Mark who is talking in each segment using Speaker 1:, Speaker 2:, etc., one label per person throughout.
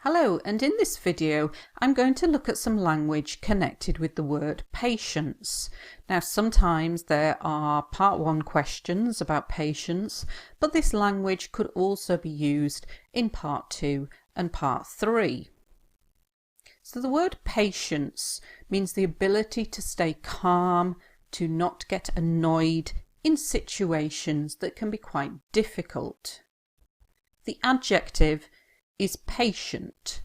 Speaker 1: Hello, and in this video I'm going to look at some language connected with the word patience. Now sometimes there are part 1 questions about patience, but this language could also be used in part 2 and part 3. So the word patience means the ability to stay calm, to not get annoyed in situations that can be quite difficult. The adjective is patient,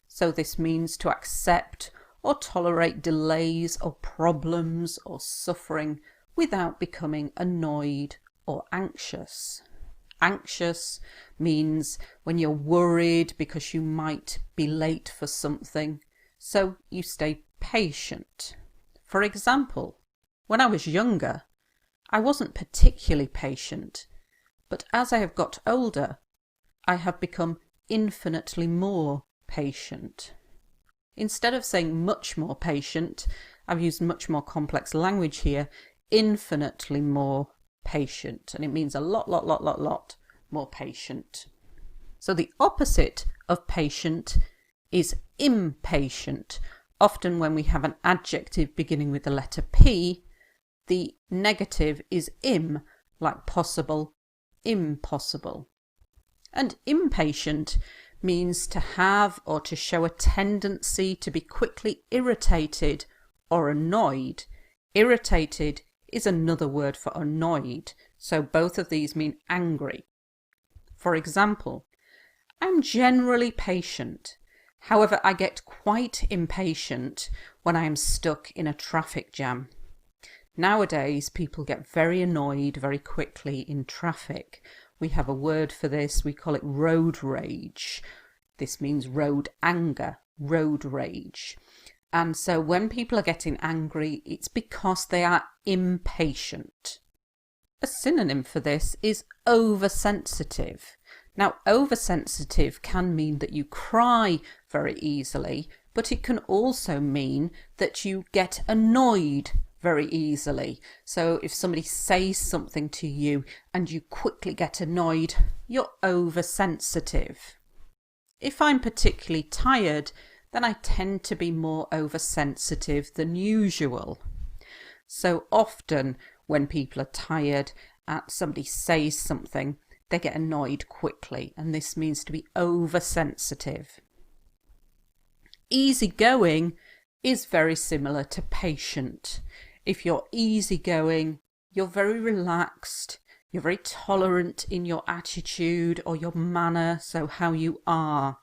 Speaker 1: so this means to accept or tolerate delays or problems or suffering without becoming annoyed or anxious. Anxious means when you're worried because you might be late for something, so you stay patient. For example, when I was younger, I wasn't particularly patient, but as I have got older, I have become infinitely more patient. Instead of saying much more patient, I've used much more complex language here, infinitely more patient, and it means a lot more patient. So the opposite of patient is impatient. Often when we have an adjective beginning with the letter P, the negative is im, like possible, impossible. And impatient means to have or to show a tendency to be quickly irritated or annoyed. Irritated is another word for annoyed, so both of these mean angry. For example, I'm generally patient. However, I get quite impatient when I am stuck in a traffic jam. Nowadays, people get very annoyed very quickly in traffic. We have a word for this, we call it road rage. This means road anger, road rage. And so when people are getting angry, it's because they are impatient. A synonym for this is oversensitive. Now, oversensitive can mean that you cry very easily, but it can also mean that you get annoyed very easily. So if somebody says something to you and you quickly get annoyed, you're oversensitive. If I'm particularly tired, then I tend to be more oversensitive than usual. So often when people are tired and somebody says something, they get annoyed quickly, and this means to be oversensitive. Easygoing is very similar to patient. If you're easygoing, you're very relaxed, you're very tolerant in your attitude or your manner, so how you are.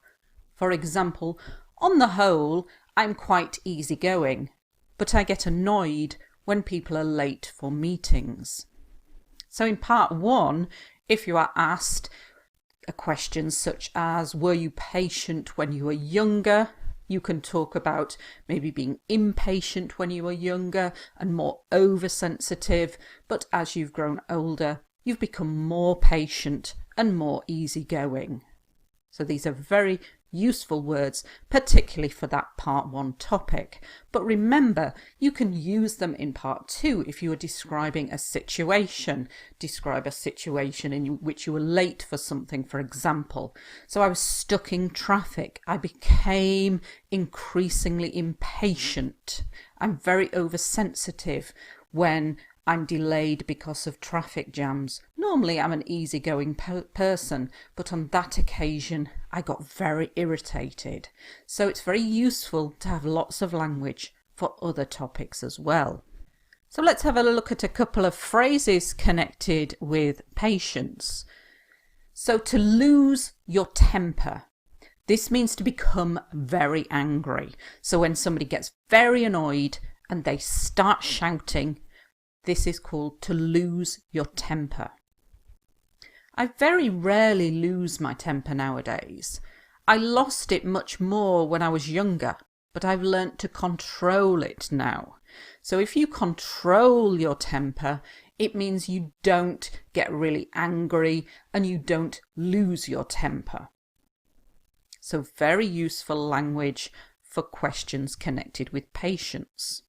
Speaker 1: For example, on the whole, I'm quite easygoing, but I get annoyed when people are late for meetings. So in part 1, if you are asked a question such as, were you patient when you were younger? You can talk about maybe being impatient when you were younger and more oversensitive, but as you've grown older, you've become more patient and more easygoing. So these are very useful words, particularly for that part 1 topic. But remember, you can use them in part 2 if you are describing a situation. Describe a situation in which you were late for something, for example. So I was stuck in traffic. I became increasingly impatient. I'm very oversensitive when I'm delayed because of traffic jams. Normally I'm an easygoing person, but on that occasion I got very irritated. So it's very useful to have lots of language for other topics as well. So let's have a look at a couple of phrases connected with patience. So to lose your temper. This means to become very angry. So when somebody gets very annoyed and they start shouting, this is called to lose your temper. I very rarely lose my temper nowadays. I lost it much more when I was younger, but I've learnt to control it now. So if you control your temper, it means you don't get really angry and you don't lose your temper. So very useful language for questions connected with patience.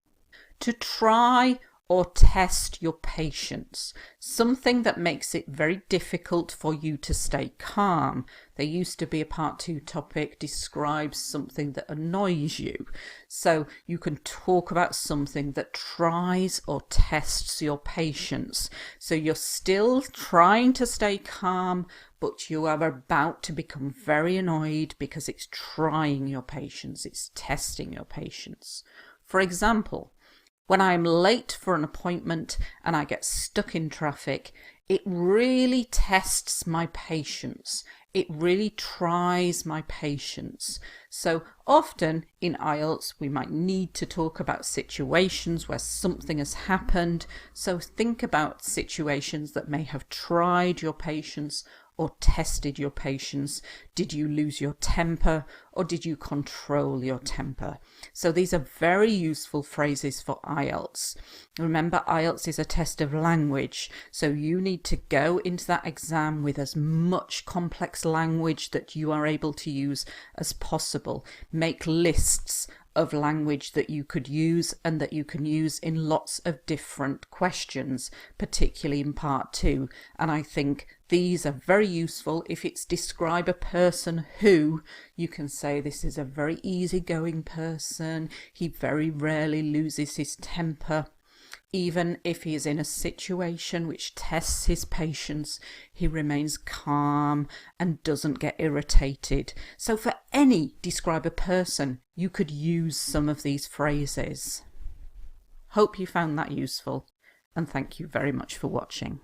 Speaker 1: To try or test your patience. Something that makes it very difficult for you to stay calm. There used to be a part 2 topic, describes something that annoys you. So you can talk about something that tries or tests your patience. So you're still trying to stay calm, but you are about to become very annoyed because it's trying your patience, it's testing your patience. For example, when I'm late for an appointment and I get stuck in traffic, it really tests my patience. It really tries my patience. So often in IELTS we might need to talk about situations where something has happened. So think about situations that may have tried your patience or tested your patience. Did you lose your temper or did you control your temper? So these are very useful phrases for IELTS. Remember, IELTS is a test of language, so you need to go into that exam with as much complex language that you are able to use as possible. Make lists of language that you could use and that you can use in lots of different questions, particularly in part 2. And I think these are very useful. If it's describe a person who, you can say this is a very easygoing person, he very rarely loses his temper. Even if he is in a situation which tests his patience, he remains calm and doesn't get irritated. So for any describe a person, you could use some of these phrases. Hope you found that useful, and thank you very much for watching.